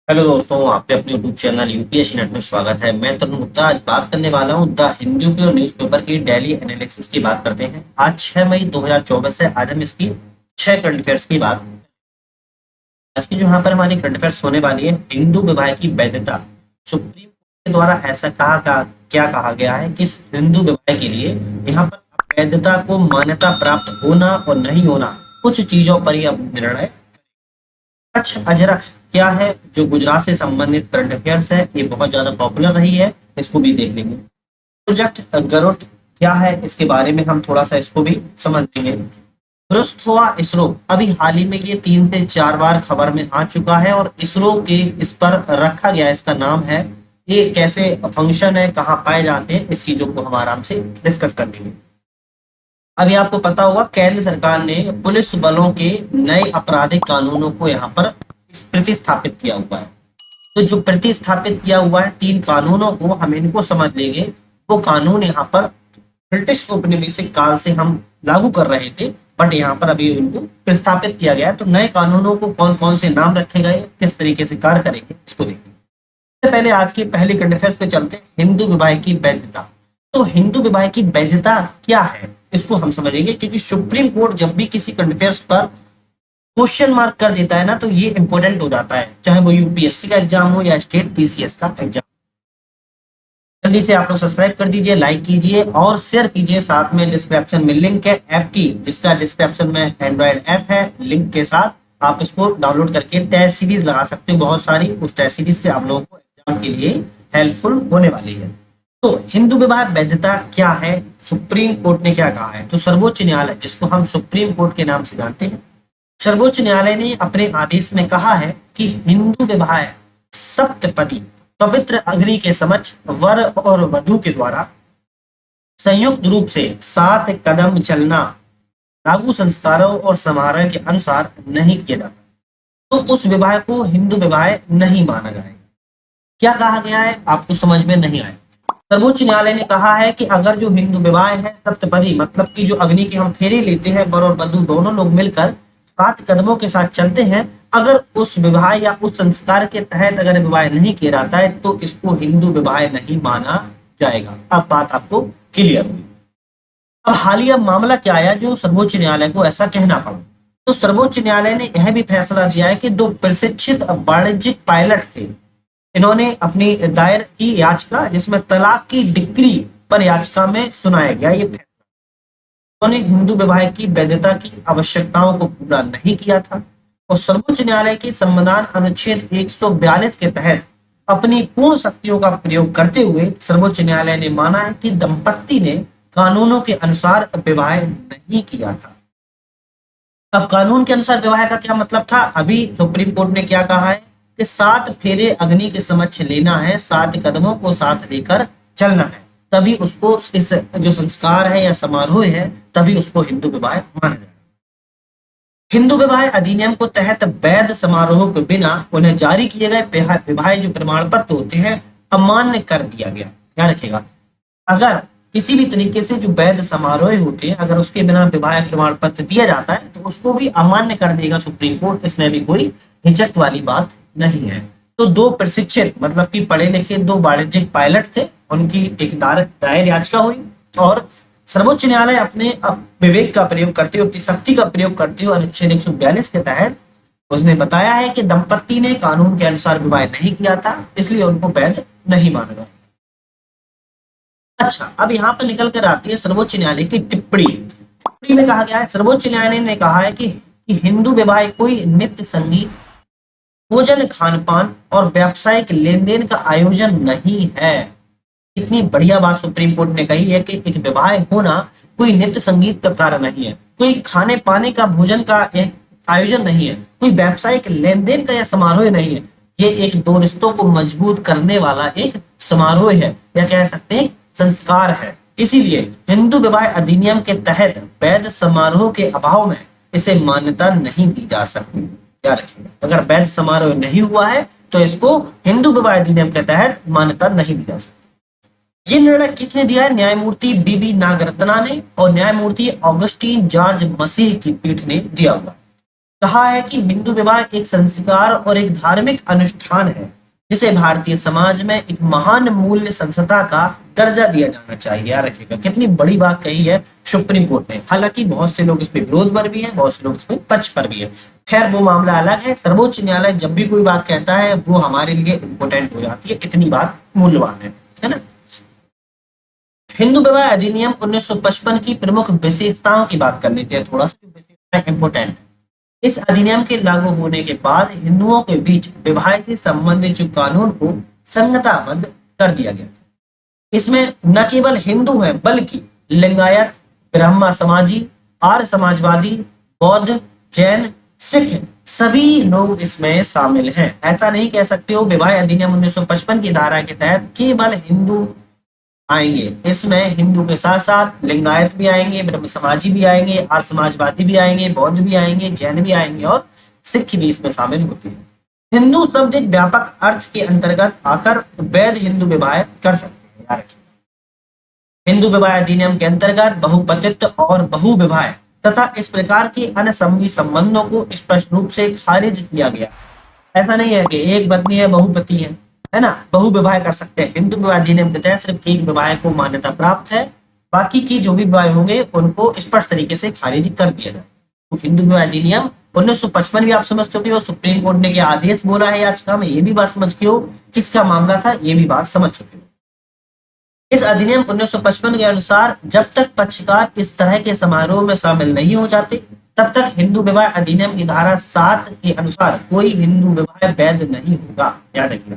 Hello दोस्तों, आपके अपने यूट्यूब चैनल यूपीएससी नेट में स्वागत है। मैं तरुण गुप्ता आज बात करने वाला हूं द हिंदू के न्यूज़पेपर की डेली एनालिसिस की बात करते हैं। आज 6 मई 2024 है। आज हम इसकी 6 करंट अफेयर्स की बात। आज की जो यहाँ पर हमारी करंट अफेयर्स होने वाली है, हिंदू विवाह की वैधता। सुप्रीम कोर्ट के द्वारा ऐसा क्या कहा गया है कि हिंदू विवाह के लिए यहाँ पर वैधता को मान्यता प्राप्त होना और नहीं होना, कुछ चीजों पर ही अब निर्णय। कच्छ अजरक क्या है, जो गुजरात से संबंधित करंट अफेयर्स है, ये बहुत ज्यादा पॉपुलर रही है, इसको भी देख लेंगे। प्रोजेक्ट गरुड़ क्या है, इसके बारे में हम थोड़ा सा इसको भी समझ लेंगे। दुरुस्त हुआ इसरो, अभी हाल ही में ये 3 से 4 बार खबर में आ चुका है और इसरो के इस पर रखा गया, इसका नाम है। ये कैसे फंक्शन है, कहाँ पाए जाते हैं, इस चीजों को हम आराम से डिस्कस कर लेंगे। अभी आपको पता होगा केंद्र सरकार ने पुलिस बलों के नए आपराधिक कानूनों को यहाँ पर प्रतिस्थापित किया हुआ है। तो जो प्रतिस्थापित किया हुआ है 3 कानूनों को, हम इनको समझ लेंगे। वो कानून यहाँ पर ब्रिटिश औपनिवेशिक काल से हम लागू कर रहे थे, बट यहाँ पर अभी उनको प्रस्तापित किया गया है। तो नए कानूनों को कौन कौन से नाम रखे गए, किस तरीके से कार्य करेंगे, इसको देखेंगे। सबसे पहले आज की पहली करंट अफेयर्स पे चलते हैं, हिंदू विवाह की वैधता। तो हिंदू विवाह की वैधता क्या है, इसको हम समझेंगे, क्योंकि सुप्रीम कोर्ट जब भी किसी करंट अफेयर्स पर क्वेश्चन मार्क कर देता है ना, तो ये इंपॉर्टेंट हो जाता है, चाहे वो यूपीएससी का एग्जाम हो या स्टेट पीसीएस का एग्जाम। जल्दी से आप लोग सब्सक्राइब कर दीजिए, लाइक कीजिए और शेयर कीजिए। साथ में डिस्क्रिप्शन में लिंक है ऐप की, जिसका डिस्क्रिप्शन में एंड्रॉइड ऐप है, लिंक के साथ आप इसको डाउनलोड करके टेस्ट सीरीज लगा सकते हो बहुत सारी। उस टेस्ट सीरीज से आप लोगों को एग्जाम के लिए हेल्पफुल होने वाली है। तो हिंदू विवाह वैधता क्या है, सुप्रीम कोर्ट ने क्या कहा है। तो सर्वोच्च न्यायालय, जिसको हम सुप्रीम कोर्ट के नाम से जानते हैं, सर्वोच्च न्यायालय ने अपने आदेश में कहा है कि हिंदू विवाह सप्तपदी पवित्र अग्नि के समक्ष वर और वधु के द्वारा संयुक्त रूप से 7 कदम चलना लागू संस्कारों और समारोह के अनुसार नहीं किया जाता, तो उस विवाह को हिंदू विवाह नहीं माना जाएगा। क्या कहा गया है, आपको समझ में नहीं आया। सर्वोच्च न्यायालय ने कहा है कि अगर जो हिंदू विवाह है सप्तपदी, मतलब कि जो अग्नि के हम फेरे लेते हैं, वर और वधु दोनों लोग मिलकर 7 कदमों के साथ चलते हैं, अगर उस विवाह या उस संस्कार के तहत अगर विवाह नहीं किया जाता है, तो इसको हिंदू विवाह नहीं माना जाएगा। अब बात आपको क्लियर हुई। अब हालिया मामला क्या आया जो सर्वोच्च न्यायालय को ऐसा कहना पड़ा। तो सर्वोच्च न्यायालय ने यह भी फैसला दिया है कि 2 प्रशिक्षित वाणिज्यिक पायलट थे, इन्होंने अपनी दायर की याचिका, जिसमें तलाक की डिक्री पर याचिका में सुनाया गया ये फैसला। उन्होंने हिंदू विवाह की वैधता की आवश्यकताओं को पूरा नहीं किया था और सर्वोच्च न्यायालय के संविधान अनुच्छेद 142 के तहत अपनी पूर्ण शक्तियों का प्रयोग करते हुए सर्वोच्च न्यायालय ने माना है कि दंपत्ति ने कानूनों के अनुसार विवाह नहीं किया था। अब कानून के अनुसार विवाह का क्या मतलब था, अभी सुप्रीम कोर्ट ने क्या कहा है कि 7 फेरे अग्नि के समक्ष लेना है, 7 कदमों को साथ लेकर चलना है, तभी उसको, इस जो संस्कार है या समारोह है, तभी उसको हिंदू विवाह माना जाए। हिंदू विवाह अधिनियम को तहत वैध समारोह के बिना उन्हें जारी किए गए विवाह जो प्रमाण पत्र होते हैं अमान्य कर दिया गया। ध्यान रखिएगा, अगर किसी भी तरीके से जो वैध समारोह होते हैं, अगर उसके बिना विवाह प्रमाण पत्र दिया जाता है, तो उसको भी अमान्य कर देगा सुप्रीम कोर्ट। इसमें भी कोई हिचक वाली बात नहीं है। तो 2 प्रशिक्षित, मतलब कि पढ़े लिखे 2 वाणिज्यिक पायलट थे, उनकी एक दायर याचिका हुई और सर्वोच्च न्यायालय अपने विवेक का प्रयोग करते हुए, अपनी शक्ति का प्रयोग करते हुए अनुच्छेद 142 के तहत उसने बताया है कि दंपत्ति ने कानून के अनुसार विवाह नहीं किया था, इसलिए उनको वैध नहीं माना गया। अच्छा, अब यहाँ पर निकल कर आती है सर्वोच्च न्यायालय की टिप्पणी। टिप्पणी में कहा गया है, सर्वोच्च न्यायालय ने कहा है कि हिंदू विवाह कोई नृत्य संगीत, भोजन खान पान और व्यावसायिक लेन देन का आयोजन नहीं है। इतनी बढ़िया बात सुप्रीम कोर्ट ने कही है कि एक विवाह होना कोई नृत्य संगीत का कारण नहीं है, कोई खाने पाने का, भोजन का एक आयोजन नहीं है, कोई व्यावसायिक लेन देन का या समारोह नहीं है। ये एक दो रिश्तों को मजबूत करने वाला एक समारोह है, या कह सकते हैं संस्कार है। इसीलिए हिंदू विवाह अधिनियम के तहत वैध समारोह के अभाव में इसे मान्यता नहीं दी जा सकती। याद रखिएगा, अगर वैध समारोह नहीं हुआ है तो इसको हिंदू विवाह अधिनियम के तहत मान्यता नहीं दी जा सकती। ये निर्णय किसने दिया है, न्यायमूर्ति बीबी नागरत्ना ने और न्यायमूर्ति ऑगस्टीन जॉर्ज मसीह की पीठ ने दिया हुआ। कहा है कि हिंदू विवाह एक संस्कार और एक धार्मिक अनुष्ठान है जिसे भारतीय समाज में एक महान मूल्य संस्था का दर्जा दिया जाना चाहिए। याद रखिएगा, कितनी बड़ी बात कही है सुप्रीम कोर्ट ने। हालांकि बहुत से लोग इस पे विरोध पर भी हैं, बहुत से लोग इस पे पक्ष पर भी हैं। खैर वो मामला अलग है। सर्वोच्च न्यायालय जब भी कोई बात कहता है वो हमारे लिए इंपॉर्टेंट हो जाती है, इतनी बात मूल्यवान है ना। हिंदू विवाह अधिनियम 1955 की प्रमुख विशेषताओं की बात कर लेते हैं थोड़ा सा, जो विशेषताएं इंपॉर्टेंट है। इस अधिनियम के लागू होने के बाद हिंदुओं के बीच विवाह से संबंधित जो कानून को संहिताबद्ध कर दिया गया था। इसमें न केवल हिंदू हैं बल्कि लिंगायत, ब्रह्मा समाजी, आर्य समाजवादी, बौद्ध, जैन, सिख सभी लोग इसमें शामिल हैं। ऐसा नहीं कह सकते हो विवाह अधिनियम 1955 की धारा के तहत केवल हिंदू आएंगे। इसमें हिंदू के साथ साथ लिंगायत भी आएंगे, ब्रह्म समाजी भी आएंगे, आर्य समाजवादी भी आएंगे, बौद्ध भी आएंगे, जैन भी आएंगे और सिख भी इसमें शामिल होते हैं। हिंदू शब्द एक व्यापक अर्थ के अंतर्गत आकर वैध हिंदू विवाह कर सकते हैं। यार हिंदू विवाह अधिनियम के अंतर्गत बहुपतित्व और बहु विवाह तथा इस प्रकार के अन्य संबंधी संबंधों को स्पष्ट रूप से खारिज किया गया। ऐसा नहीं है कि एक पत्नी है बहुपति है ना, बहु विवाह कर सकते हैं। हिंदू विवाह अधिनियम के तहत सिर्फ एक विवाह को मान्यता प्राप्त है, बाकी की जो भी विवाह होंगे उनको स्पष्ट तरीके से खारिज कर दिया जाए। तो हिंदू विवाह अधिनियम 1955 भी आप समझ चुके हो, सुप्रीम कोर्ट ने क्या आदेश बोला है याचिका में, ये भी बात समझ के हो, किसका मामला था ये भी बात समझ चुके हो। इस अधिनियम 1955 के अनुसार जब तक पक्षकार इस तरह के समारोह में शामिल नहीं हो जाते तब तक हिंदू विवाह अधिनियम की धारा 7 के अनुसार कोई हिंदू विवाह वैध नहीं होगा। याद रखिएगा,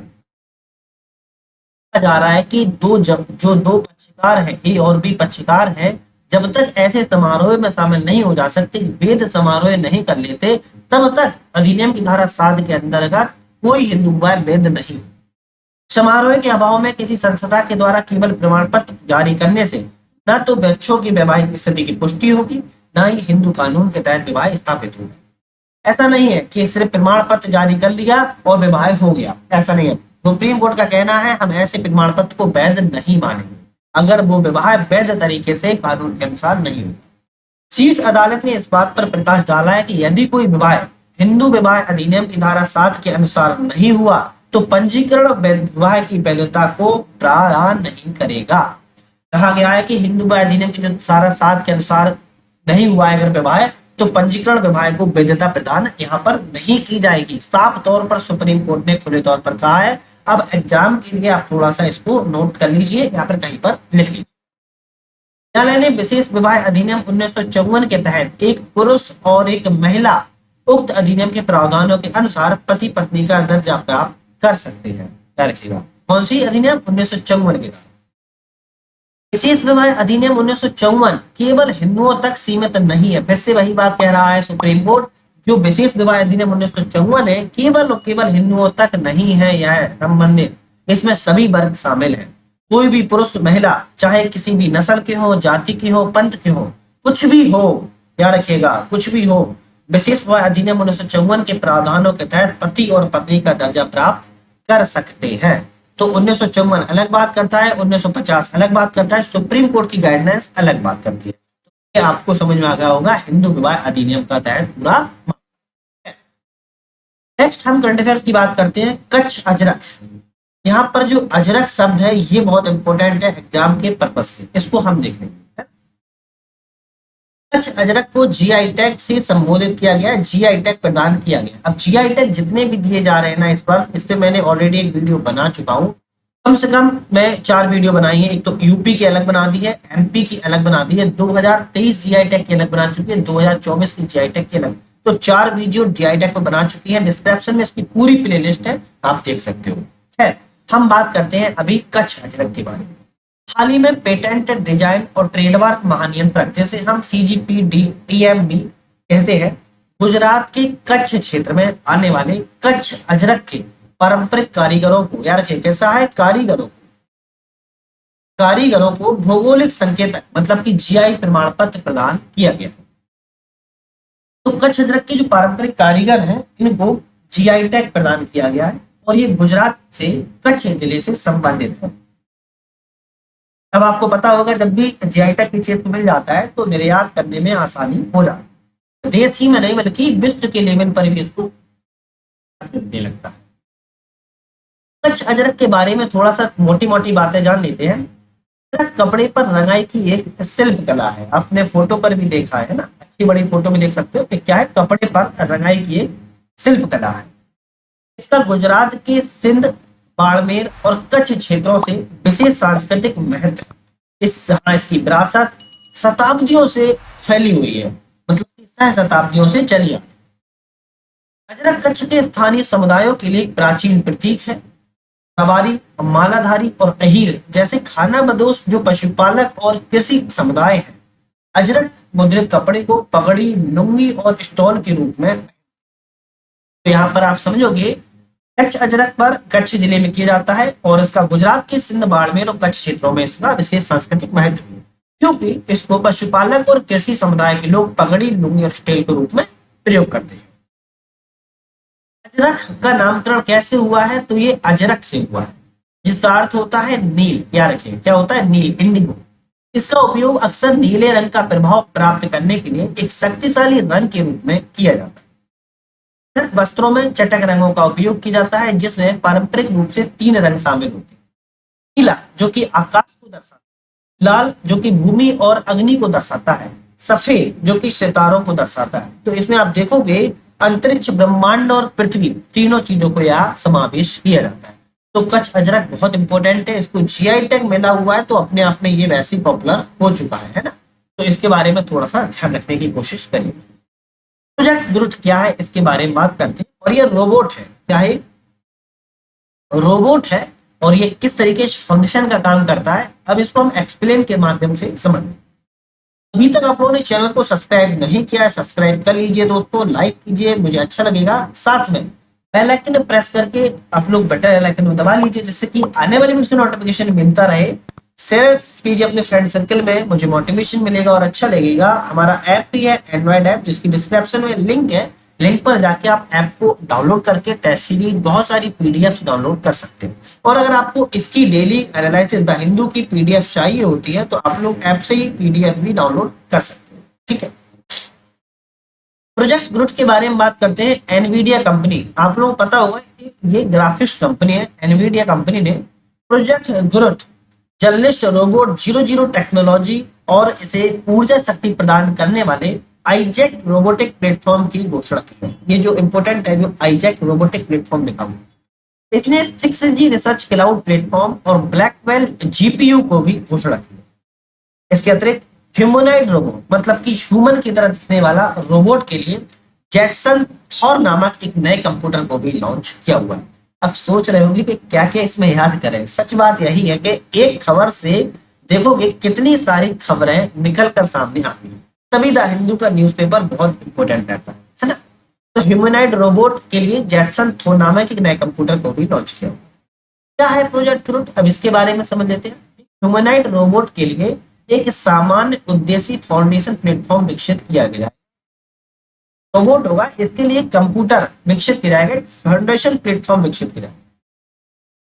जा रहा है कि जो दो पक्षकार हैं, ए और बी पक्षकार हैं, जब तक ऐसे समारोह में शामिल नहीं हो जा सकते, वेद समारोह नहीं कर लेते, तब तक अधिनियम की धारा 7 के अंतर्गत कोई हिंदू विवाह वैध नहीं। समारोह के अभाव में किसी संस्था के द्वारा केवल प्रमाण पत्र जारी करने से न तो बच्चों की वैवाहिक स्थिति की पुष्टि होगी, न ही हिंदू कानून के तहत विवाह स्थापित होगा। ऐसा नहीं है कि सिर्फ प्रमाण पत्र जारी कर लिया और विवाह हो गया, ऐसा नहीं है। सुप्रीम कोर्ट का कहना है हम ऐसे प्रमाण पत्र को वैध नहीं मानेंगे अगर वो विवाह वैध तरीके से कानून के अनुसार नहीं होगा। शीर्ष अदालत ने इस बात पर प्रकाश डाला है कि यदि कोई विवाह हिंदू विवाह अधिनियम की धारा 7 के अनुसार नहीं हुआ तो पंजीकरण विवाह की वैधता को प्रदान नहीं करेगा। कहा गया है कि हिंदू विवाह अधिनियम की जो धारा 7 के अनुसार नहीं हुआ है अगर विवाह, तो पंजीकरण विवाह को वैधता प्रदान यहाँ पर नहीं की जाएगी। साफ तौर पर सुप्रीम कोर्ट ने खुले तौर पर कहा है। अब एग्जाम के लिए आप थोड़ा सा इसको नोट कर लीजिए, यहाँ पर कहीं पर लिख लीजिए। न्यायालय ने विशेष विवाह अधिनियम 1954 के तहत एक पुरुष और एक महिला उक्त अधिनियम के प्रावधानों के अनुसार पति पत्नी का दर्जा प्राप्त कर सकते हैं। क्या रखिएगा, कौन सी अधिनियम 1954 के तहत। विशेष विवाह अधिनियम 1954 केवल हिंदुओं तक सीमित नहीं है। फिर से वही बात कह रहा है सुप्रीम कोर्ट, जो विशेष विवाह अधिनियम 1954 है केवल और केवल हिंदुओं तक नहीं है, यह संबंधित, इसमें सभी वर्ग शामिल हैं। कोई भी पुरुष महिला चाहे किसी भी नस्ल के हो, जाति के हो, पंथ के हो, कुछ भी हो, याद रखिएगा कुछ भी हो, विशेष विवाह अधिनियम 1954 के प्रावधानों के तहत पति और पत्नी का दर्जा प्राप्त कर सकते हैं। तो 1954 अलग बात करता है, 1950 अलग बात करता है, सुप्रीम कोर्ट की गाइडलाइंस अलग बात करती है। तो आपको समझ में आ गया होगा हिंदू विवाह अधिनियम का तहत पूरा। नेक्स्ट हम करंट अफेयर्स की बात करते हैं। कच्छ अजरक, यहाँ पर जो अजरक शब्द है ये बहुत इंपॉर्टेंट है एग्जाम के पर्पज से, इसको हम देख लेंगे। कच्छ अजरक को जीआई टैग से संबोधित किया गया, जीआई टैग प्रदान किया गया। अब जीआई टैग जितने भी दिए जा रहे हैं ना इस बार, इस पे मैंने ऑलरेडी एक वीडियो बना चुका हूँ, कम से कम मैं 4 वीडियो बनाई है। एक तो यूपी की अलग बना दी है, एमपी की अलग बना दी है, 2023 जीआई टैग की अलग बना चुकी है, 2024 की जीआई टैग की अलग, तो 4 वीडियो जीआई टैग पर बना चुकी है। डिस्क्रिप्शन में इसकी पूरी प्ले लिस्ट है, आप देख सकते हो। खैर हम बात करते हैं अभी कच्छ अजरक के बारे में। हाल ही में पेटेंट, डिजाइन और ट्रेडमार्क महानियंत्रक, जैसे हम CGPDMB कहते हैं, गुजरात के कच्छ क्षेत्र में आने वाले कच्छ अजरक के पारंपरिक कारीगरों को, यार कैसा है, कारीगरों को भौगोलिक संकेतक मतलब कि जीआई प्रमाण पत्र प्रदान किया गया है। तो कच्छ अजरक के जो पारंपरिक कारीगर हैं इनको जीआई टैग प्रदान किया गया है और ये गुजरात से कच्छ जिले से संबंधित है। अब आपको पता होगा जब भी जीआई टैग की क्षेत्र मिल जाता है तो निर्यात करने में आसानी हो जाती है। देश ही में नहीं बल्कि विश्व के लेवल पर भी इसको मिलने लगता है। कच्छ अजरक के बारे में थोड़ा सा मोटी मोटी बातें जान लेते हैं। अजरक कपड़े पर रंगाई की एक शिल्प कला है। आपने फोटो पर भी देखा है ना, अच्छी बड़ी फोटो में देख सकते हो कि क्या है, कपड़े पर रंगाई की एक शिल्प कला है। इसका गुजरात के सिंध, बाड़मेर और कच्छ क्षेत्रों से विशेष सांस्कृतिक महत्व, इसकी विरासत शताब्दियों से फैली हुई है, मतलब कि सह शताब्दियों से चली आ रही है। अजरक कच्छ के स्थानीय समुदायों के लिए एक प्राचीन प्रतीक है। रबारी, मालाधारी और अहीर जैसे खाना बदोश जो पशुपालक और कृषि समुदाय हैं, अजरक मुद्रित कपड़े को पगड़ी, लुंगी और स्टॉल के रूप में, तो यहाँ पर आप समझोगे कच्छ अजरक पर कच्छ जिले में किया जाता है और इसका गुजरात के सिंध, बाड़मेर और कच्छ क्षेत्रों में इसका विशेष सांस्कृतिक महत्व है, क्योंकि इसको पशुपालक और कृषि समुदाय के लोग पगड़ी, लुंगी और स्टेल के रूप में प्रयोग करते हैं। अजरक का नामकरण कैसे हुआ है, तो ये अजरक से हुआ है, जिसका अर्थ होता है नील। क्या रखें, क्या होता है, नील, इंडिगो। इसका उपयोग अक्सर नीले रंग का प्रभाव प्राप्त करने के लिए एक शक्तिशाली रंग के रूप में किया जाता है। वस्त्रों में चटक रंगों का उपयोग किया जाता है, जिसमें पारंपरिक रूप से 3 रंग शामिल होते हैं। नीला जो कि आकाश को दर्शाता है, लाल जो कि भूमि और अग्नि को दर्शाता है, सफेद जो कि सितारों को दर्शाता है। तो इसमें आप देखोगे अंतरिक्ष, ब्रह्मांड और पृथ्वी, तीनों चीजों को यहाँ समावेश किया जाता है। तो कच्छ अजरक बहुत इंपॉर्टेंट है, इसको जीआई टैग मिला हुआ है, तो अपने आप में ये वैसे पॉपुलर हो चुका है ना। तो इसके बारे में थोड़ा सा ध्यान रखने की कोशिश करिए। प्रोजेक्ट ग्रुट क्या है, इसके बारे में बात करते हैं। और ये रोबोट है, क्या है, रोबोट है, और ये किस तरीके से फंक्शन का काम करता है, अब इसको हम एक्सप्लेन के माध्यम से समझ लें। अभी तक आप लोगों ने चैनल को सब्सक्राइब नहीं किया है, सब्सक्राइब कर लीजिए दोस्तों, लाइक कीजिए, मुझे अच्छा लगेगा। साथ में बेल आइकन प्रेस करके आप लोग बेल आइकन दबा लीजिए, जिससे कि आने वाली वीडियो नोटिफिकेशन मिलता रहे। शेयर कीजिए अपने फ्रेंड सर्कल में, मुझे मोटिवेशन मिलेगा और अच्छा लगेगा। हमारा ऐप भी है, एंड्रॉइड ऐप, जिसकी डिस्क्रिप्शन में लिंक है, लिंक पर जाके आप ऐप को डाउनलोड करके टेस्ट सीरीज बहुत सारी पीडीएफ डाउनलोड कर सकते हैं। और अगर आपको इसकी डेली एनालिसिस द हिंदू की पीडीएफ चाहिए होती है, तो आप लोग ऐप से ही पीडीएफ भी डाउनलोड कर सकते हैं। ठीक है, प्रोजेक्ट ग्रुट के बारे में बात करते हैं। एनवीडिया कंपनी, आप लोगों को पता होगा ये ग्राफिक्स कंपनी है। एनवीडिया कंपनी ने project Groot journalist robot 00 technology और इसे ऊर्जा शक्ति प्रदान करने वाले आईजैक रोबोटिक प्लेटफॉर्म की घोषणा की है। ये जो इंपोर्टेंट है, जो आईजैक रोबोटिक प्लेटफॉर्म लिखा हुआ, इसने 6G रिसर्च क्लाउड प्लेटफॉर्म और ब्लैकवेल जीपीयू को भी घोषणा की है। इसके अतिरिक्त ह्यूमनॉइड रोबोट, मतलब कि ह्यूमन की तरह दिखने वाला रोबोट के लिए जेटसन थॉर नामक एक नए कंप्यूटर को भी लॉन्च किया हुआ है। अब सोच रहे होंगे कि क्या क्या इसमें याद करें। सच बात यही है कि एक खबर से देखोगे कितनी सारी खबरें निकल कर सामने आती हैं। तभी द हिंदू का न्यूज़पेपर बहुत इंपॉर्टेंट रहता है ना। तो ह्यूमनॉइड रोबोट के लिए जेटसन थॉर नामक एक नए कंप्यूटर को भी लॉन्च किया हुआ। क्या है प्रोजेक्ट ग्रुट, अब इसके बारे में समझ लेते हैं। ह्यूमनॉइड रोबोट के लिए एक सामान्य उद्देश्य फाउंडेशन प्लेटफॉर्म विकसित किया गया है। रोबोट होगा, इसके लिए कंप्यूटर विकसित किया जाएगा, फाउंडेशन प्लेटफॉर्म विकसित किया जाएगा।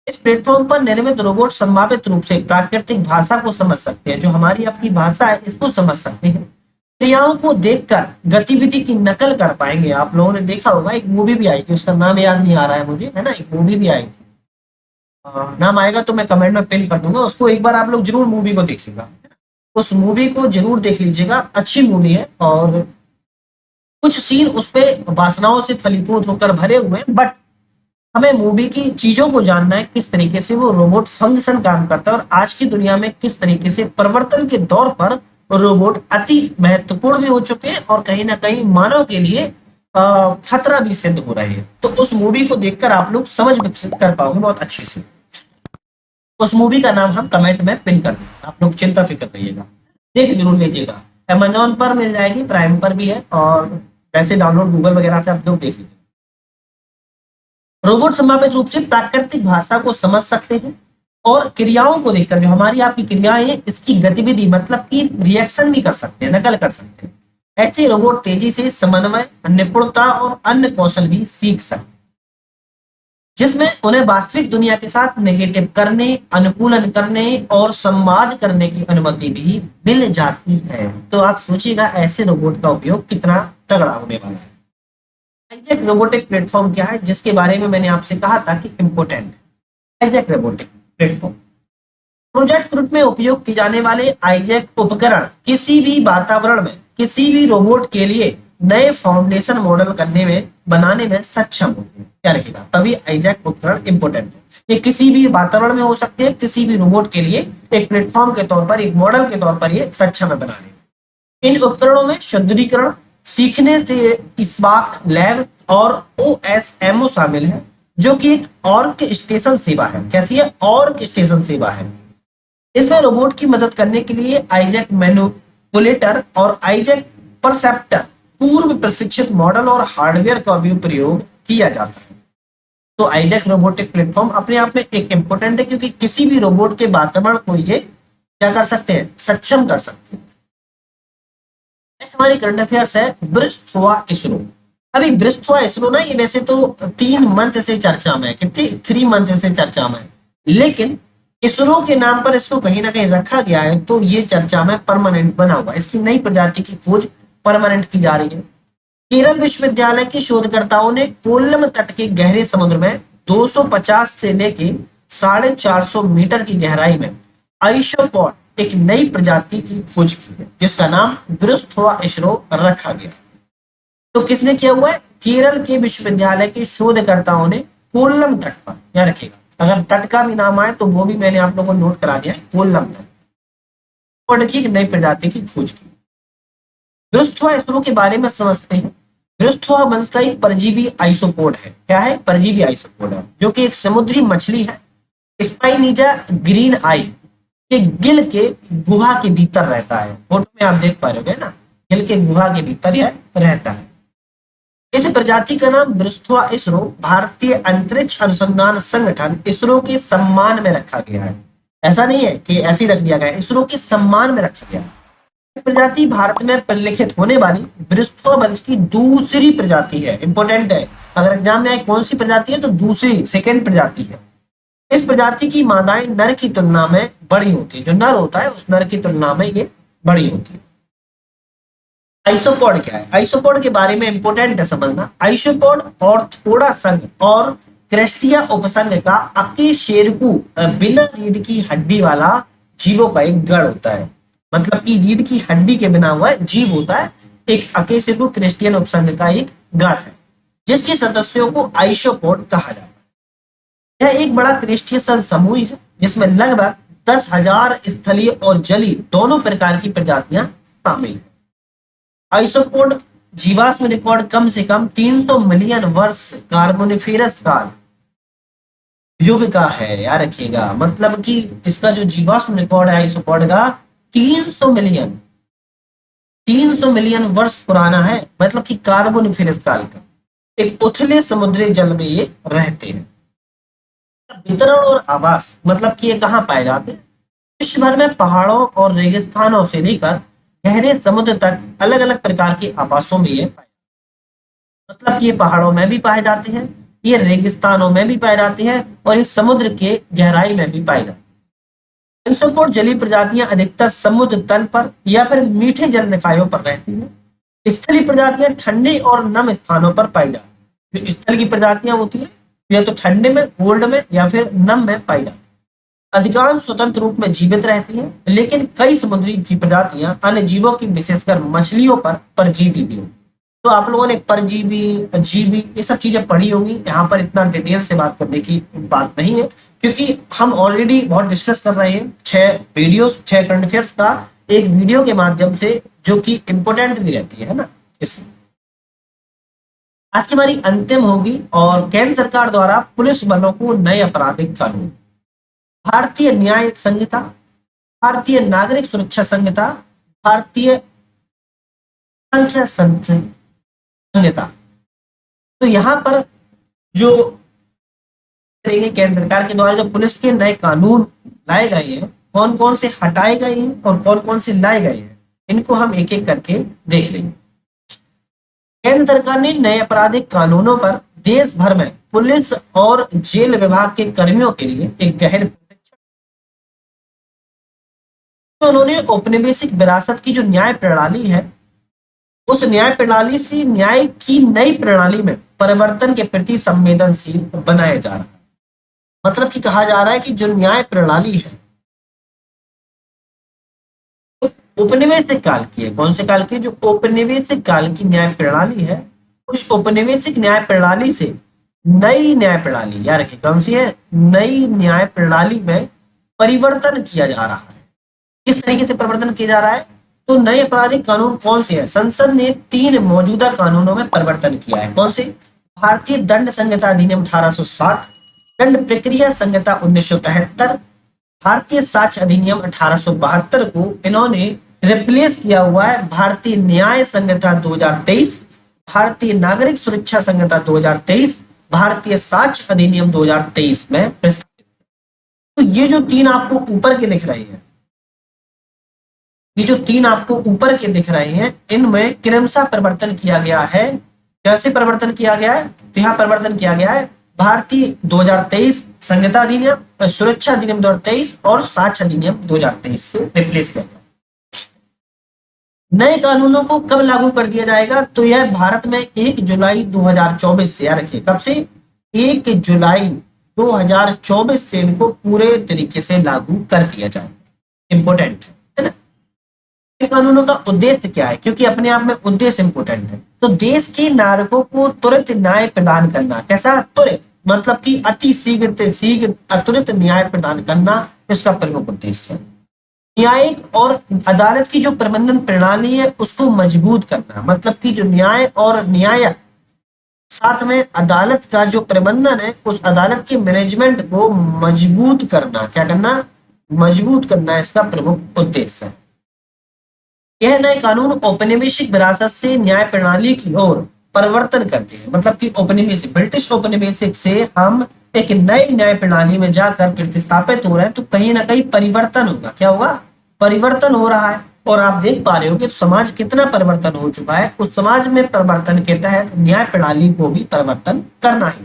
इस प्लेटफॉर्म पर निर्मित रोबोट संभावित रूप से प्राकृतिक भाषा को समझ सकते हैं, जो हमारी आपकी भाषा है इसको समझ सकते हैं। क्रियाओं को देखकर गतिविधि की नकल कर पाएंगे। आप लोगों ने देखा होगा, एक मूवी भी आई थी, उसका नाम याद नहीं आ रहा है मुझे, है ना, एक मूवी भी आई थी। नाम आएगा तो मैं कमेंट में पिन कर दूंगा, उसको एक बार आप लोग जरूर मूवी को देखिएगा, उस मूवी को जरूर देख लीजिएगा, अच्छी मूवी है। और कुछ सीन उसपे वासनाओं से फलीभूत होकर भरे हुए हैं, बट हमें मूवी की चीजों को जानना है, किस तरीके से वो रोबोट फंक्शन काम करता है और आज की दुनिया में किस तरीके से परिवर्तन के दौर पर रोबोट अति महत्वपूर्ण भी हो चुके हैं और कहीं ना कहीं मानव के लिए खतरा भी सिद्ध हो रहे हैं। तो उस मूवी को देखकर आप लोग समझ विकसित कर पाओगे बहुत अच्छे से। उस मूवी का नाम हम कमेंट में पिन कर देंगे, आप लोग चिंता फिक्र रहिएगा, देख जरूर लीजिएगा। अमेजोन पर मिल जाएगी, प्राइम पर भी है, और वैसे डाउनलोड गूगल वगैरह से आप लोग देख लीजिए। रोबोट संभावित रूप से प्राकृतिक भाषा को समझ सकते हैं और क्रियाओं को देखकर, जो हमारी आपकी क्रियाएं हैं, इसकी गतिविधि मतलब कि रिएक्शन भी कर सकते हैं, नकल कर सकते हैं। ऐसे रोबोट तेजी से समन्वय, निपुणता और अन्य कौशल भी सीख सकते हैं। जिसमें उन्हें वास्तविक दुनिया के साथ नेगेटिव करने, अनुकूलन करने और संवाद करने की अनुमति भी मिल जाती है। तो आप सोचिएगा ऐसे रोबोट का उपयोग कितना तगड़ा होने वाला है। हाईजैक रोबोटिक प्लेटफॉर्म क्या है, जिसके बारे में मैंने आपसे कहा था कि important. Hijack robotic platform project रूप में उपयोग किए जाने वाले आईजैक उपकरण किसी भी वातावरण में किसी भी रोबोट के लिए नए फाउंडेशन मॉडल करने में बनाने में सक्षम होंगे। क्या रखेगा, तभी आईजैक उपकरण इंपोर्टेंट है। ये किसी भी वातावरण में हो सकते हैं, किसी भी रोबोट के लिए एक प्लेटफॉर्म के तौर पर, एक मॉडल के तौर पर ये सक्षम है बनाने में। इन उपकरणों में सुदृढ़ीकरण, सीखने से स्पार्क लैब और ओएसएमओ शामिल है, जो कि एक ऑर्क स्टेशन सेवा है। कैसी है? ऑर्क स्टेशन सेवा है। इसमें रोबोट की मदद करने के लिए आईजैक मैनिपुलेटर और आईजैक परसेप्टर पूर्व प्रशिक्षित मॉडल और हार्डवेयर का भी प्रयोग किया जाता है। तो आईजैक रोबोटिक प्लेटफॉर्म अपने आप में एक इंपॉर्टेंट है, क्योंकि किसी भी रोबोट के वातावरण को ये क्या कर सकते हैं, सक्षम कर सकते हैं। नेक्स्ट हमारी करंट अफेयर्स है बृहस्पति इसरो। अभी बृहस्पति इसरो ना, ये वैसे तो 3 मंथ से चर्चा में है, कितने 3 मंथ से चर्चा में है, लेकिन इसरो के नाम पर इसको कहीं ना कहीं रखा गया है, तो ये चर्चा में परमानेंट बना हुआ है। इसकी नई प्रजाति की खोज परमानेंट की जा रही है। केरल विश्वविद्यालय के शोधकर्ताओं ने कोल्लम तट के गहरे समुद्र में 250 से लेके 450 मीटर की गहराई में आइसोपॉड, एक नई प्रजाति की खोज की है, जिसका नाम बृहस्पति इसरो रखा गया। तो किसने किया हुआ है? केरल के विश्वविद्यालय के शोधकर्ताओं ने कोल्लम तट पर, याद रखिएगा अगर तट का भी नाम आए तो वो भी मैंने आप लोगों को नोट करा दिया है, कोल्लम तट की एक नई प्रजाति की खोज की। बृहस्पति इसरो के बारे में समझते हैं। बृहस्पति वंश का एक परजीवी आइसोपोड है। क्या है? परजीवी आइसोपोड है, जो कि एक समुद्री मछली है। स्पाइनिजा ग्रीन आई के गिल के गुहा के भीतर रहता है। फोटो में आप देख पा रहे हो ना, गिल के गुहा के भीतर यह रहता है। इस प्रजाति का नाम बृहस्पति इसरो भारतीय अंतरिक्ष अनुसंधान संगठन इसरो के सम्मान में रखा गया है। ऐसा नहीं है कि ऐसे ही रख दिया गया है, इसरो के सम्मान में रखा गया है। प्रजाति भारत में परिलक्षित होने वाली बृहस्पति वंश की दूसरी प्रजाति है। इंपॉर्टेंट है, अगर एग्जाम में आए कौन सी प्रजाति है, तो दूसरी, सेकेंड प्रजाति है। इस प्रजाति की मादाएं नर की तुलना में बड़ी होती है। जो नर होता है उस नर की तुलना में ये बड़ी होती है। आइसोपॉड क्या है? आइसोपॉड के बारे में इंपॉर्टेंट है समझना। आइसोपॉड ऑर्थोपोडा संघ और क्रेस्टिया उपसंघ का अकेशेरुकु बिना रीढ़ की हड्डी वाला जीवों का एक गण होता है। मतलब कि रीढ़ की हड्डी के बिना हुआ जीव होता है, एक अकेशेरुकु क्रिस्टियन उपसंघ का एक गण है, जिसके सदस्यों को आइसोपॉड कहा जाता है। यह एक बड़ा क्रेस्टियन समूह है, जिसमें लगभग 10,000 स्थलीय और जलीय दोनों प्रकार की प्रजातियां शामिल हैं। आइसोपोड जीवाश्म रिकॉर्ड कम से कम 300 मिलियन वर्ष कार्बोनिफेरस काल युग का है, याद रखिएगा। मतलब कि इसका जो जीवाश्म रिकॉर्ड है आइसोपोड का 300 मिलियन वर्ष पुराना है। मतलब कि कार्बोनिफेरस काल का। एक उथले समुद्री जल में ये रहते हैं। वितरण और आवास, मतलब कि ये कहाँ पाए जाते हैं? विश्व भर में पहाड़ों और रेगिस्तानों से लेकर गहरे समुद्र तक अलग अलग प्रकार के आवासों में ये पाए, मतलब कि ये पहाड़ों में भी पाए जाते हैं, ये रेगिस्तानों में भी पाए जाते हैं, और ये समुद्र के गहराई में भी पाए जाते हैं। आइसोपोड जलीय प्रजातियां अधिकतर समुद्र तल पर या फिर मीठे जल निकायों पर रहती हैं। स्थलीय प्रजातियां ठंडे और नम स्थानों पर पाई जाती हैं। जो स्थल की प्रजातियां होती है या तो ठंडे में, कोल्ड में, या फिर नम में पाई जाती है। अधिकांश स्वतंत्र रूप में जीवित रहती हैं, लेकिन कई समुद्री की प्रजातियां अन्य जीवों की, विशेषकर मछलियों पर परजीवी भी होती। तो आप लोगों ने परजीवी, अजीवी, ये सब चीजें पढ़ी होंगी। यहाँ पर इतना डिटेल से बात करने की बात नहीं है, क्योंकि हम ऑलरेडी बहुत डिस्कस कर रहे हैं 6 वीडियोस, 6 करंट अफेयर्स का एक वीडियो के माध्यम से, जो कि इंपोर्टेंट भी रहती है ना। इसलिए आज की हमारी अंतिम होगी। और केंद्र सरकार द्वारा पुलिस बलों को नए आपराधिक कानून, भारतीय न्याय संहिता, भारतीय नागरिक सुरक्षा संहिता, भारतीय संख्या संहिता। तो यहाँ पर जो केंद्र सरकार के द्वारा जो पुलिस के नए कानून लाए गए हैं, कौन कौन से हटाए गए हैं और कौन कौन से लाए गए हैं, इनको हम एक एक करके देख लेंगे। केंद्र सरकार ने नए आपराधिक कानूनों पर देश भर में पुलिस और जेल विभाग के कर्मियों के लिए एक गहन प्रशिक्षण। तो उन्होंने औपनिवेशिक विरासत की जो न्याय प्रणाली है, उस न्याय प्रणाली से न्याय की नई प्रणाली में परिवर्तन के प्रति संवेदनशील बनाया जा रहा है। मतलब कि कहा जा रहा है कि जो न्याय प्रणाली है औपनिवेशिक काल की है। कौन से काल की? जो औपनिवेशिक काल की न्याय प्रणाली है, उस औपनिवेशिक न्याय प्रणाली से नई न्याय प्रणाली, याद रखिए कौन सी है? नई न्याय प्रणाली में परिवर्तन किया जा रहा है। किस तरीके से परिवर्तन किया जा रहा है? तो नए आपराधिक कानून कौन से हैं? संसद ने 3 मौजूदा कानूनों में परिवर्तन किया है। कौन से? भारतीय दंड संहिता अधिनियम 1860, दंड प्रक्रिया संहिता 1973, भारतीय साक्ष्य अधिनियम 1872 को इन्होंने रिप्लेस किया हुआ है भारतीय न्याय संहिता 2023, भारतीय नागरिक सुरक्षा संहिता 2023, भारतीय साक्ष्य अधिनियम 2023 में प्रस्तावित। तो ये जो 3 आपको ऊपर के दिख रहे हैं, ये जो 3 आपको ऊपर के दिख रहे हैं, इनमें क्रमशः परिवर्तन किया गया है। कैसे परिवर्तन किया गया है? तो यहाँ परिवर्तन किया गया है भारतीय 2023 संहिता अधिनियम, सुरक्षा अधिनियम 2023 और साक्ष्य अधिनियम 2023 से रिप्लेस किया गया। नए कानूनों को कब लागू कर दिया जाएगा? तो यह भारत में 1 जुलाई 2024 से, याद रखिए कब से? 1 जुलाई 2024 से इनको पूरे तरीके से लागू कर दिया जाएगा। इंपॉर्टेंट है ना? कानूनों का उद्देश्य क्या है? क्योंकि अपने आप में उद्देश्य इंपॉर्टेंट है। तो देश के नागरिकों को तुरंत न्याय प्रदान करना। कैसा? तुरंत, मतलब कि अति शीघ्र तुरंत न्याय प्रदान करना इसका प्रमुख उद्देश्य है। न्यायिक और अदालत की जो प्रबंधन प्रणाली है उसको मजबूत करना, मतलब कि जो न्याय और न्यायिक साथ में अदालत का जो प्रबंधन है, उस अदालत के मैनेजमेंट को मजबूत करना। क्या करना? मजबूत करना इसका प्रमुख उद्देश्य है। यह नए कानून औपनिवेशिक विरासत से न्याय प्रणाली की ओर परिवर्तन करते हैं। मतलब कि औपनिवेशिक, ब्रिटिश औपनिवेशिक से हम एक नई न्याय प्रणाली में जाकर प्रतिस्थापित हो रहे हैं, तो कहीं ना कहीं परिवर्तन होगा। क्या होगा? परिवर्तन हो रहा है। और आप देख पा रहे हो कि समाज कितना परिवर्तन हो चुका है। उस समाज में परिवर्तन के तहत न्याय प्रणाली को भी परिवर्तन करना है,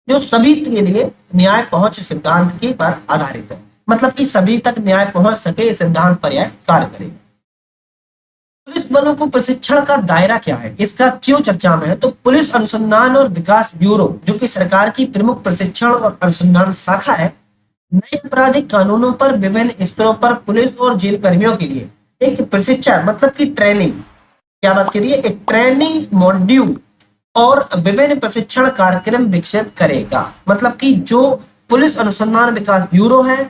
जो सभी के लिए न्याय पहुंच सिद्धांत के पर आधारित है। मतलब कि सभी तक न्याय पहुंच सके, इस सिद्धांत पर यह कार्य करेगा। पुलिस बलों को प्रशिक्षण का दायरा क्या है? इसका क्यों चर्चा में है? तो पुलिस अनुसंधान और विकास ब्यूरो, जो कि सरकार की प्रमुख प्रशिक्षण और अनुसंधान शाखा है, नए आपराधिक कानूनों पर विभिन्न स्तरों पर पुलिस और जेल कर्मियों के लिए एक प्रशिक्षण, मतलब की ट्रेनिंग, क्या बात करिए, एक ट्रेनिंग मॉड्यूल और विभिन्न प्रशिक्षण कार्यक्रम विकसित करेगा। मतलब कि जो पुलिस अनुसंधान विकास ब्यूरो है,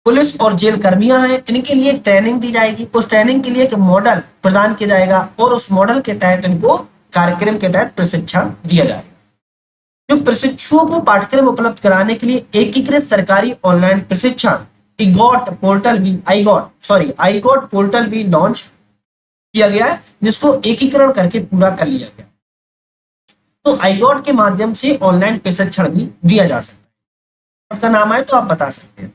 पुलिस और जेल कर्मियां हैं, इनके लिए ट्रेनिंग दी जाएगी। उस ट्रेनिंग के लिए एक मॉडल प्रदान किया जाएगा और उस मॉडल के तहत इनको कार्यक्रम के तहत प्रशिक्षण दिया जाएगा। जो प्रशिक्षुओं को पाठ्यक्रम उपलब्ध कराने के लिए एकीकृत सरकारी ऑनलाइन प्रशिक्षण आईगॉट पोर्टल भी लॉन्च किया गया है, जिसको एकीकरण करके पूरा कर लिया गया। तो आईगॉट के माध्यम से ऑनलाइन प्रशिक्षण भी दिया जा सकता है। आपका नाम है तो आप बता सकते हैं।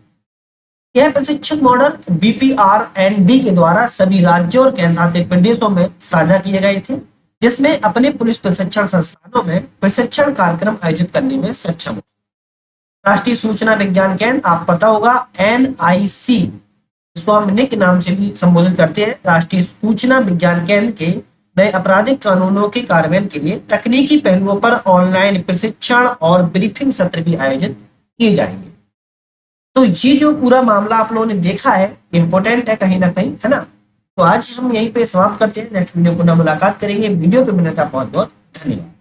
यह प्रशिक्षण मॉडल BPRND के द्वारा सभी राज्यों और केंद्रशासित प्रदेशों में साझा किए गए थे, जिसमें अपने पुलिस प्रशिक्षण संस्थानों में प्रशिक्षण कार्यक्रम आयोजित करने में सक्षम हो। राष्ट्रीय सूचना विज्ञान केंद्र, आप पता होगा NIC, जिसको हम निक नाम से भी संबोधित करते हैं, राष्ट्रीय सूचना विज्ञान केंद्र के नए आपराधिक कानूनों के कार्यान्वयन के लिए तकनीकी पहलुओं पर ऑनलाइन प्रशिक्षण और ब्रीफिंग सत्र भी आयोजित किए जाएंगे। तो ये जो पूरा मामला आप लोगों ने देखा है, इंपॉर्टेंट है कहीं ना कहीं, है ना? तो आज हम यहीं पे समाप्त करते हैं। नेक्स्ट वीडियो पुनः मुलाकात करेंगे। वीडियो को मिलने का बहुत बहुत धन्यवाद।